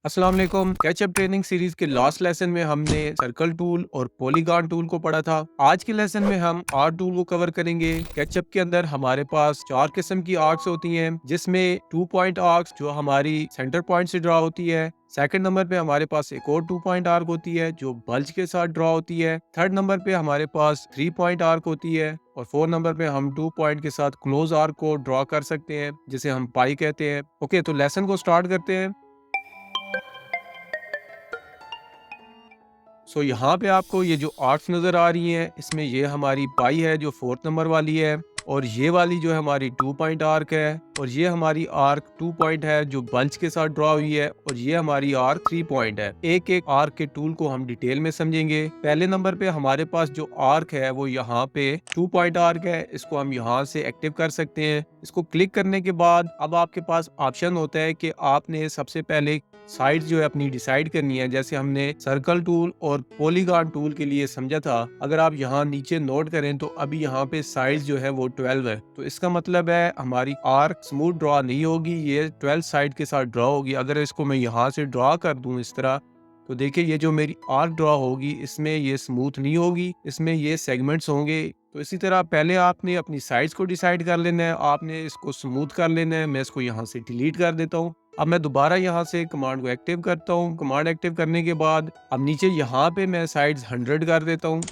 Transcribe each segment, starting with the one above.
अस्सलाम वालेकुम। Catch up training series के लास्ट लेसन में हमने सर्कल टूल और पॉलीगॉन टूल को पढ़ा था। आज के लेसन में हम आर्क टूल को कवर करेंगे। कैचअप के अंदर हमारे पास 4 किस्म की आर्क्स होती हैं, जिसमें 2 पॉइंट आर्क्स जो हमारी सेंटर पॉइंट से ड्रा होती है। सेकंड नंबर पे हमारे पास एक और 2 पॉइंट आर्क होती है जो बल्ज के साथ ड्रा होती है। थर्ड नंबर पे हमारे पास 3 पॉइंट आर्क होती है और 4 नंबर पे हम 2 पॉइंट के साथ क्लोज आर्क को ड्रॉ कर सकते हैं, जिसे हम पाई कहते हैं। ओके, तो लेसन को स्टार्ट करते हैं। यहाँ पे आपको ये जो आर्क्स नज़र आ रही हैं, इसमें ये हमारी पाई है जो 4th नंबर वाली है, और ये वाली जो है हमारी 2 पॉइंट आर्क है, और ये हमारी आर्क 2 पॉइंट है जो बल्ज के साथ ड्रॉ हुई है, और ये हमारी आर्क 3 पॉइंट है। एक एक आर्क के टूल को हम डिटेल में समझेंगे। पहले नंबर पे हमारे पास जो आर्क है वो यहाँ पे 2 पॉइंट आर्क है। इसको हम यहाँ से एक्टिव कर सकते हैं। इसको क्लिक करने के बाद अब आपके पास ऑप्शन होता है कि आपने सबसे पहले साइड जो है अपनी डिसाइड करनी है। जैसे हमने सर्कल टूल और पॉलीगॉन टूल के लिए समझा था, अगर आप यहाँ नीचे नोट करें तो अभी यहाँ पे साइड जो है वो 12 है, तो इसका मतलब है हमारी आर्क स्मूथ ड्रॉ नहीं होगी, ये 12 साइड के साथ ड्रॉ होगी। अगर इसको मैं यहाँ से ड्रॉ कर दूं इस तरह, तो देखिए ये जो मेरी आर्क ड्रॉ होगी इसमें ये स्मूथ नहीं होगी, इसमें ये सेगमेंट्स होंगे। तो इसी तरह पहले आपने अपनी साइड्स को डिसाइड कर लेना है, आपने इसको स्मूथ कर लेना है। मैं इसको यहाँ से डिलीट कर देता हूँ। अब मैं दोबारा यहाँ से कमांड को एक्टिव करता हूँ। कमांड एक्टिव करने के बाद अब नीचे यहाँ पे मैं साइड्स 100 कर देता हूँ।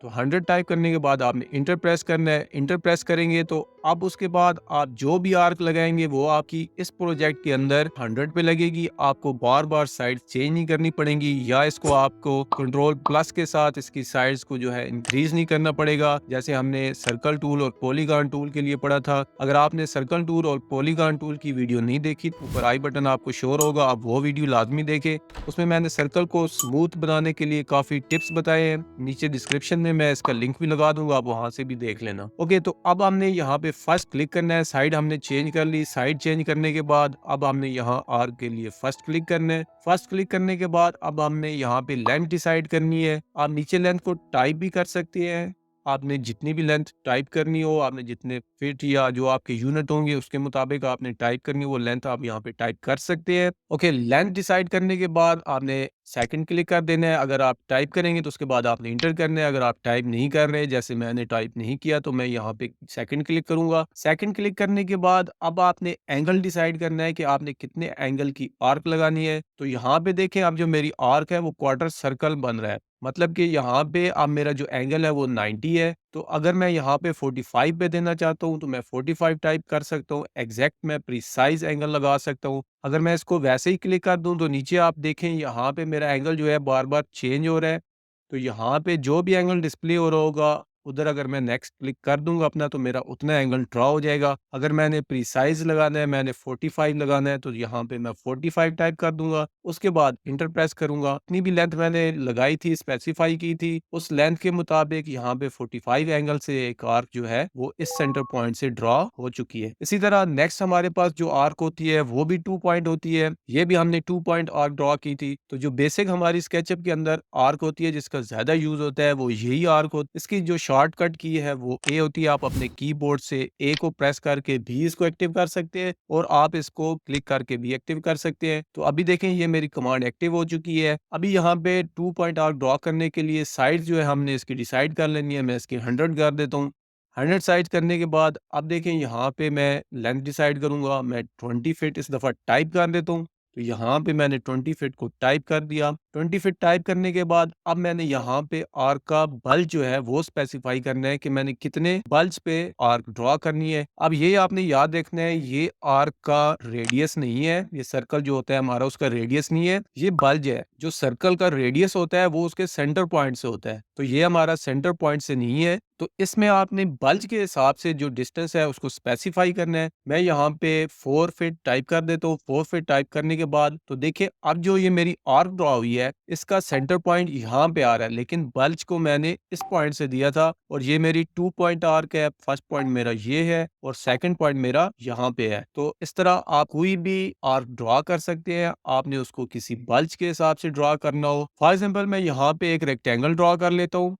तो 100 टाइप करने के बाद आपने इंटर प्रेस करना है। इंटर प्रेस करेंगे तो अब उसके बाद आप जो भी आर्क लगाएंगे वो आपकी इस प्रोजेक्ट के अंदर 100 पे लगेगी। आपको बार बार साइड चेंज नहीं करनी पड़ेगी, या इसको आपको कंट्रोल प्लस के साथ इसकी साइड्स को जो है इंक्रीज नहीं करना पड़ेगा, जैसे हमने सर्कल टूल और पॉलीगॉन टूल के लिए पढ़ा था। अगर आपने सर्कल टूल और पॉलीगॉन टूल की वीडियो नहीं देखी, ऊपर आई बटन आपको शोर होगा, आप वो वीडियो लाजमी देखें। उसमें मैंने सर्कल को स्मूथ बनाने के लिए काफी टिप्स बताए हैं। नीचे डिस्क्रिप्शन में मैं इसका लिंक भी लगा दूंगा, आप वहां से भी देख लेना। ओके, तो अब हमने यहाँ पे फर्स्ट क्लिक करना है। साइड हमने चेंज कर ली। साइड चेंज करने के बाद अब हमने यहाँ आर्क के लिए फर्स्ट क्लिक करना है। फर्स्ट क्लिक करने के बाद अब हमने यहाँ पे लेंथ डिसाइड करनी है। आप नीचे लेंथ को टाइप भी कर सकते हैं। आपने जितनी भी लेंथ टाइप करनी हो, आपने जितने फीट या जो आपके यूनिट होंगे उसके मुताबिक आपने टाइप करनी हो, वो लेंथ आप यहाँ पे टाइप कर सकते हैं। ओके, लेंथ डिसाइड करने के बाद आपने सेकंड क्लिक कर देना है। अगर आप टाइप करेंगे तो उसके बाद आपने इंटर करना है। अगर आप टाइप नहीं कर रहे, जैसे मैंने टाइप नहीं किया, तो मैं यहाँ पे सेकंड क्लिक करूंगा। सेकंड क्लिक करने के बाद अब आपने एंगल डिसाइड करना है कि आपने कितने एंगल की आर्क लगानी है। तो यहाँ पे देखें, अब जो मेरी आर्क है वो क्वार्टर सर्कल बन रहा है, मतलब कि यहाँ पे अब मेरा जो एंगल है वो 90 है। तो अगर मैं यहाँ पे 45 पे देना चाहता हूँ तो मैं 45 टाइप कर सकता हूँ। एग्जैक्ट मैं प्रिसाइज एंगल लगा सकता हूँ। अगर मैं इसको वैसे ही क्लिक कर दूं तो नीचे आप देखें यहाँ पे मेरा एंगल जो है बार बार चेंज हो रहा है। तो यहाँ पे जो भी एंगल डिस्प्ले हो रहा होगा उधर अगर मैं नेक्स्ट क्लिक कर दूंगा अपना, तो मेरा उतना एंगल ड्रॉ हो जाएगा। अगर मैंने प्रीसाइज लगाना है, मैंने 45 लगाना है, तो यहाँ पे मैं 45 टाइप कर दूंगा। उसके बाद इंटर प्रेस करूंगा। इतनी भी लेंथ मैंने लगाई थी, स्पेसिफाई की थी, उस लेंथ के मुताबिक यहाँ पे 45 एंगल से एक आर्क जो है वो इस सेंटर पॉइंट से ड्रॉ हो चुकी है। इसी तरह नेक्स्ट हमारे पास जो आर्क होती है वो भी 2 पॉइंट होती है। ये भी हमने 2 पॉइंट आर्क ड्रॉ की थी। तो जो बेसिक हमारी स्केचअप के अंदर आर्क होती है, जिसका ज्यादा यूज होता है, वो यही आर्क होती है। इसकी जो शॉर्टकट की है वो ए होती है। आप अपने कीबोर्ड से ए को प्रेस करके भी इसको एक्टिव कर सकते हैं, और आप इसको क्लिक करके भी एक्टिव कर सकते हैं। तो अभी देखें ये मेरी कमांड एक्टिव हो चुकी है। अभी यहाँ पे 2 पॉइंट आर्क ड्रॉ करने के लिए साइड जो है हमने इसकी डिसाइड कर लेनी है। मैं इसकी 100 कर देता हूँ। 100 साइज करने के बाद अब देखें यहाँ पे मैं लेंथ डिसाइड करूंगा। मैं 20 फीट इस दफा टाइप कर देता हूँ। तो यहाँ पे मैंने 20 फीट को टाइप कर दिया। 20 फीट टाइप करने के बाद अब मैंने यहाँ पे आर्क का बल्ज जो है वो स्पेसिफाई करना है कि मैंने कितने बल्ज पे आर्क ड्रॉ करनी है। अब ये आपने याद रखना है, ये आर्क का रेडियस नहीं है। ये सर्कल जो होता है हमारा उसका रेडियस नहीं है, ये बल्ज है। जो सर्कल का रेडियस होता है वो उसके सेंटर पॉइंट से होता है, तो ये हमारा सेंटर पॉइंट से नहीं है। तो इसमें आपने बल्ज के हिसाब से जो डिस्टेंस है उसको स्पेसिफाई करना है। मैं यहाँ पे 4 फीट टाइप कर देता हूँ। 4 फीट टाइप करने के बाद तो देखिए अब जो ये मेरी आर्क ड्रॉ हुई है इसका सेंटर पॉइंट यहाँ पे आ रहा है, लेकिन बल्ज को मैंने इस पॉइंट से दिया था। और ये मेरी 2 पॉइंट आर्क है। फर्स्ट पॉइंट मेरा ये है और सेकंड पॉइंट मेरा यहाँ पे है। तो इस तरह आप कोई भी आर्क ड्रॉ कर सकते हैं। आपने उसको किसी बल्ज के हिसाब से ड्रॉ करना हो। फॉर एग्जाम्पल मैं यहाँ पे एक रेक्टेंगल ड्रॉ कर लेता हूँ।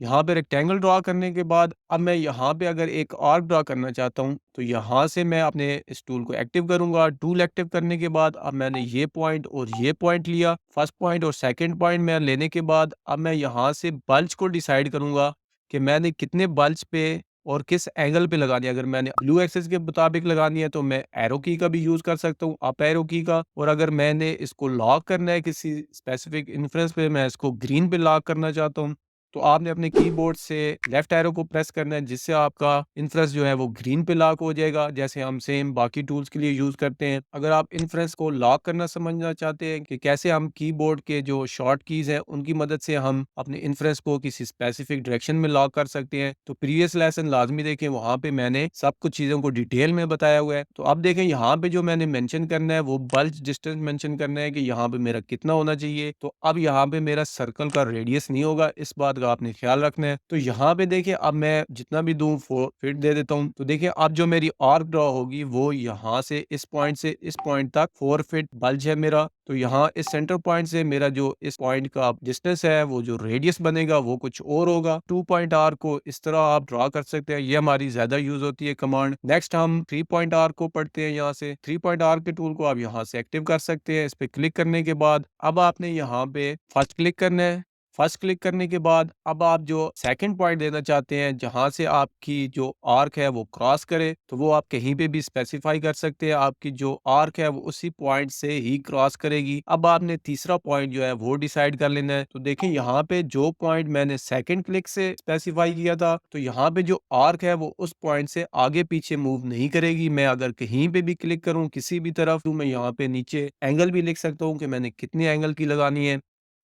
यहाँ पे रेक्टेंगल ड्रा करने के बाद अब मैं यहाँ पे अगर एक आर्क ड्रा करना चाहता हूँ, तो यहाँ से मैं अपने इस टूल को एक्टिव करूँगा। टूल एक्टिव करने के बाद अब मैंने ये पॉइंट और ये पॉइंट लिया। फर्स्ट पॉइंट और सेकंड पॉइंट मैं लेने के बाद अब मैं यहाँ से बल्ज को डिसाइड करूँगा कि मैंने कितने बल्ज पे और किस एंगल पे लगानी है। अगर मैंने ब्लू एक्सिस के मुताबिक लगानी है तो मैं एरो की का भी यूज़ कर सकता हूँ, अप एरो की का। और अगर मैंने इसको लॉक करना है किसी स्पेसिफिक इन्फ्रेंस पे, मैं इसको ग्रीन पे लॉक करना चाहता हूँ, तो आपने अपने कीबोर्ड से लेफ्ट एरो को प्रेस करना है, जिससे आपका इन्फ्रेंस जो है वो ग्रीन पे लॉक हो जाएगा, जैसे हम सेम बाकी टूल्स के लिए यूज़ करते हैं। अगर आप इन्फ्रेंस को लॉक करना समझना चाहते हैं कि कैसे हम कीबोर्ड के जो शॉर्ट कीज़ हैं उनकी मदद से हम अपने इन्फ्रेंस को किसी स्पेसिफिक डायरेक्शन में लॉक कर सकते हैं, तो प्रीवियस लेसन लाजमी देखें, वहाँ पे मैंने सब कुछ चीज़ों को डिटेल में बताया हुआ है। तो अब देखें यहाँ पे जो मैंने मेंशन करना है वो बल्ज डिस्टेंस मेंशन करना है कि यहाँ पे मेरा कितना होना चाहिए। तो अब यहाँ पे मेरा सर्कल का रेडियस नहीं होगा, इस बात का आपने ख्याल रखना है। तो यहाँ पे देखिए अब मैं जितना भी दूं 4 फीट दे देता हूँ। तो देखिए अब जो मेरी आर्क ड्रॉ होगी वो यहाँ से इस पॉइंट तक 4 फीट बल्ज है मेरा। तो यहाँ इस सेंटर पॉइंट से मेरा जो इस पॉइंट का डिस्टेंस है, वो जो रेडियस बनेगा वो कुछ और होगा। 2 पॉइंट आर्क को इस तरह आप ड्रॉ कर सकते हैं, ये हमारी ज्यादा यूज होती है कमांड। नेक्स्ट हम 3 पॉइंट आर्क को पढ़ते हैं। यहाँ से 3 पॉइंट आर्क के टूल को आप यहाँ से एक्टिव कर सकते हैं। इस पे क्लिक करने के बाद अब आपने यहाँ पे फर्स्ट क्लिक करना है। फर्स्ट क्लिक करने के बाद अब आप जो सेकंड पॉइंट देना चाहते हैं जहां से आपकी जो आर्क है वो क्रॉस करे, तो वो आप कहीं पे भी स्पेसिफाई कर सकते हैं। आपकी जो आर्क है वो उसी पॉइंट से ही क्रॉस करेगी। अब आपने तीसरा पॉइंट जो है वो डिसाइड कर लेना है। तो देखें यहाँ पे जो पॉइंट मैंने सेकंड क्लिक से स्पेसिफाई किया था, तो यहाँ पे जो आर्क है वो उस पॉइंट से आगे पीछे मूव नहीं करेगी। मैं अगर कहीं पे भी क्लिक करूँ किसी भी तरफ, तो मैं यहाँ पे नीचे एंगल भी लिख सकता हूँ कि मैंने कितने एंगल की लगानी है।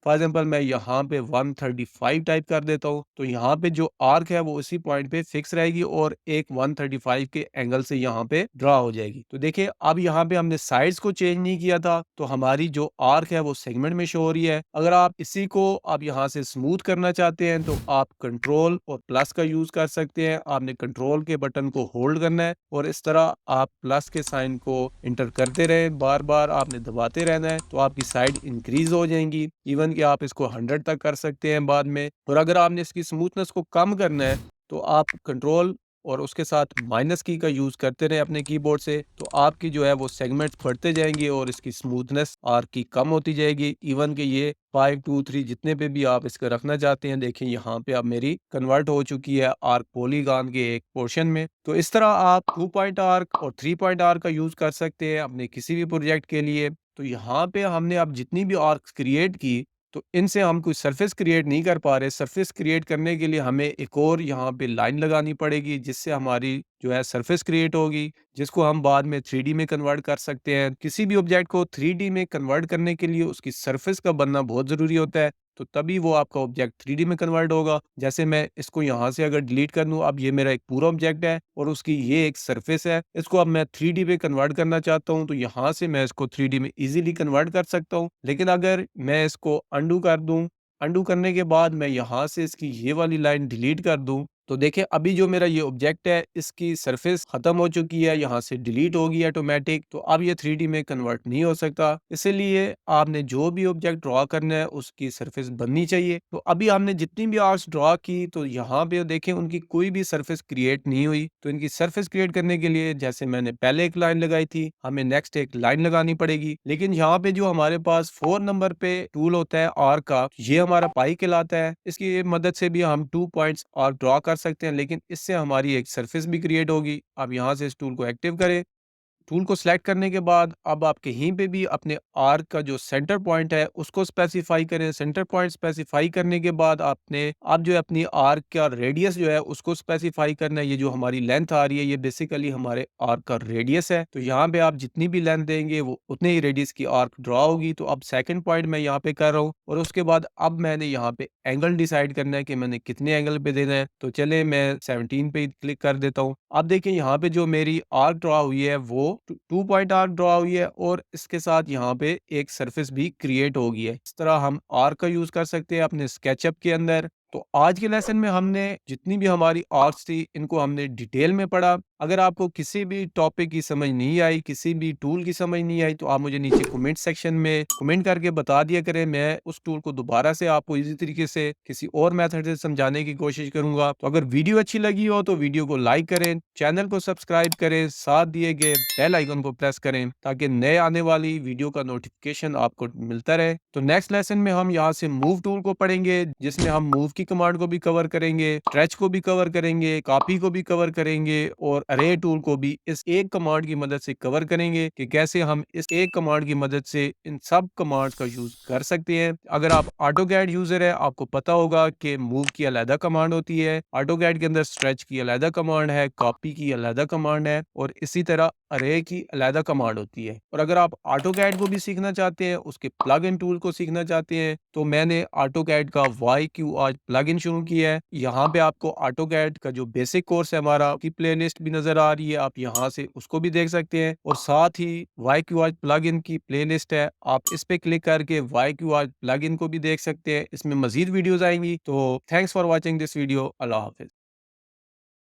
फॉर एग्जाम्पल मैं यहाँ पे 135 टाइप कर देता हूँ, तो यहाँ पे जो आर्क है वो उसी पॉइंट पे फिक्स रहेगी और एक 135 के एंगल से यहाँ पे ड्रा हो जाएगी। तो देखिए अब यहाँ पे हमने साइड्स को चेंज नहीं किया था, तो हमारी जो आर्क है वो सेगमेंट में शो हो रही है। अगर आप इसी को आप यहाँ से स्मूथ करना चाहते हैं तो आप कंट्रोल और प्लस का यूज कर सकते हैं। आपने कंट्रोल के बटन को होल्ड करना है और इस तरह आप प्लस के साइन को इंटर करते रहे, बार बार आपने दबाते रहना है, तो आपकी साइड इंक्रीज हो जाएंगी। इवन कि आप इसको 100 तक कर सकते हैं बाद में। और अगर आपने इसकी स्मूथनेस को कम करना है तो आप कंट्रोल और उसके साथ माइनस की का यूज करते रहे अपने कीबोर्ड से, तो आपकी जो है वो सेगमेंट्स बढ़ते जाएंगे और इसकी स्मूथनेस आर्क की कम होती जाएगी। इवन कि ये 5 2 3 जितने पे भी आप इसका रखना चाहते हैं, देखिए यहाँ पे अब मेरी कन्वर्ट हो चुकी है आर्क पॉलीगॉन के एक पोर्शन में। तो इस तरह आप 2 पॉइंट आर्क और 3 पॉइंट आर्क का यूज कर सकते हैं अपने किसी भी प्रोजेक्ट के लिए। तो यहाँ पे हमने अब जितनी भी आर्क्स क्रिएट की, तो इनसे हम कोई सरफेस क्रिएट नहीं कर पा रहे। सरफेस क्रिएट करने के लिए हमें एक और यहाँ पे लाइन लगानी पड़ेगी, जिससे हमारी जो है सरफेस क्रिएट होगी, जिसको हम बाद में 3D में कन्वर्ट कर सकते हैं। किसी भी ऑब्जेक्ट को 3D में कन्वर्ट करने के लिए उसकी सरफेस का बनना बहुत ज़रूरी होता है, तो तभी वो आपका ऑब्जेक्ट 3D में कन्वर्ट होगा। जैसे मैं इसको यहाँ से अगर डिलीट कर दूँ, अब ये मेरा एक पूरा ऑब्जेक्ट है और उसकी ये एक सरफेस है। इसको अब मैं 3D पे कन्वर्ट करना चाहता हूँ, तो यहाँ से मैं इसको 3D में इजीली कन्वर्ट कर सकता हूँ। लेकिन अगर मैं इसको अंडू कर दूँ, अंडू करने के बाद मैं यहाँ से इसकी ये वाली लाइन डिलीट कर दूँ, तो देखिए अभी जो मेरा ये ऑब्जेक्ट है इसकी सरफेस खत्म हो चुकी है, यहाँ से डिलीट होगी ऑटोमेटिक। तो अब ये 3D में कन्वर्ट नहीं हो सकता। इसीलिए आपने जो भी ऑब्जेक्ट ड्रॉ करना है उसकी सरफेस बननी चाहिए। तो अभी हमने जितनी भी आर्क्स ड्रॉ की, तो यहाँ पे देखें उनकी कोई भी सरफेस क्रिएट नहीं हुई। तो इनकी सरफेस क्रिएट करने के लिए जैसे मैंने पहले एक लाइन लगाई थी, हमें नेक्स्ट एक लाइन लगानी पड़ेगी। लेकिन यहाँ पे जो हमारे पास 4 नंबर पे टूल होता है आर्क का, ये हमारा पाई कहलाता है। इसकी मदद से भी हम 2 पॉइंट्स आर्क ड्रॉ कर सकते हैं, लेकिन इससे हमारी एक सरफेस भी क्रिएट होगी। अब यहाँ से इस टूल को एक्टिव करें। टूल को सिलेक्ट करने के बाद अब आप कहीं पे भी अपने आर्क का जो सेंटर पॉइंट है उसको स्पेसिफाई करें। सेंटर पॉइंट स्पेसिफाई करने के बाद आपने अब जो है अपनी आर्क का रेडियस जो है उसको स्पेसिफाई करना है। ये जो हमारी लेंथ आ रही है ये बेसिकली हमारे आर्क का रेडियस है। तो यहाँ पे आप जितनी भी लेंथ देंगे वो उतने ही रेडियस की आर्क ड्रॉ होगी। तो अब सेकंड पॉइंट मैं यहाँ पे कर रहा हूँ और उसके बाद अब मैंने यहाँ पे एंगल डिसाइड करना है कि मैंने कितने एंगल पे देना है। तो चले मैं 17 पे क्लिक कर देता हूँ। अब देखिए यहाँ पे जो मेरी आर्क ड्रॉ हुई है वो 2 पॉइंट आर्क ड्रॉ हुई है और इसके साथ यहाँ पे एक सरफेस भी क्रिएट हो गई है। इस तरह हम आर्क का यूज कर सकते हैं अपने स्केचअप के अंदर। तो आज के लेसन में हमने जितनी भी हमारी आर्ट्स थी इनको हमने डिटेल में पढ़ा। अगर आपको किसी भी टॉपिक की समझ नहीं आई, किसी भी टूल की समझ नहीं आई तो आप मुझे नीचे कमेंट सेक्शन में कमेंट करके बता दिया करें। मैं उस टूल को दोबारा से आपको इजी तरीके से किसी और मेथड से समझाने की कोशिश करूंगा। तो अगर वीडियो अच्छी लगी हो तो वीडियो को लाइक करें, चैनल को सब्सक्राइब करें, साथ दिए गए बेल आइकन को प्रेस करें ताकि नए आने वाली वीडियो का नोटिफिकेशन आपको मिलता रहे। तो नेक्स्ट लेसन में हम यहाँ से मूव टूल को पढ़ेंगे जिसमें हम मूव की कमांड को भी कवर करेंगे, स्ट्रेच को भी कवर करेंगे, कॉपी को भी कवर करेंगे और अरे टूल को भी इस एक कमांड की मदद से कवर करेंगे कि कैसे हम इस एक कमांड की मदद से इन सब कमांड्स का यूज कर सकते हैं। अगर आप ऑटोकैड यूजर है आपको पता होगा कि मूव की अलग कमांड होती है, ऑटोकैड के अंदर स्ट्रेच की अलग कमांड है, कॉपी की अलग कमांड है और इसी तरह अरे की अलग कमांड होती है। और अगर आप ऑटोकैड को भी सीखना चाहते हैं, उसके प्लग इन टूल को सीखना चाहते हैं तो मैंने ऑटोकैड का YQR प्लग इन शुरू किया है। यहाँ पे आपको ऑटोकैड का जो बेसिक कोर्स है हमारा की प्लेलिस्ट भी नजर आ रही है, आप यहाँ से उसको भी देख सकते हैं और साथ ही YQR प्लग इन की प्लेलिस्ट है, आप इस पे क्लिक करके YQR प्लग इन को भी देख सकते हैं। इसमें मजीद वीडियोस आएंगी। तो thanks for watching this video. Allah Hafiz.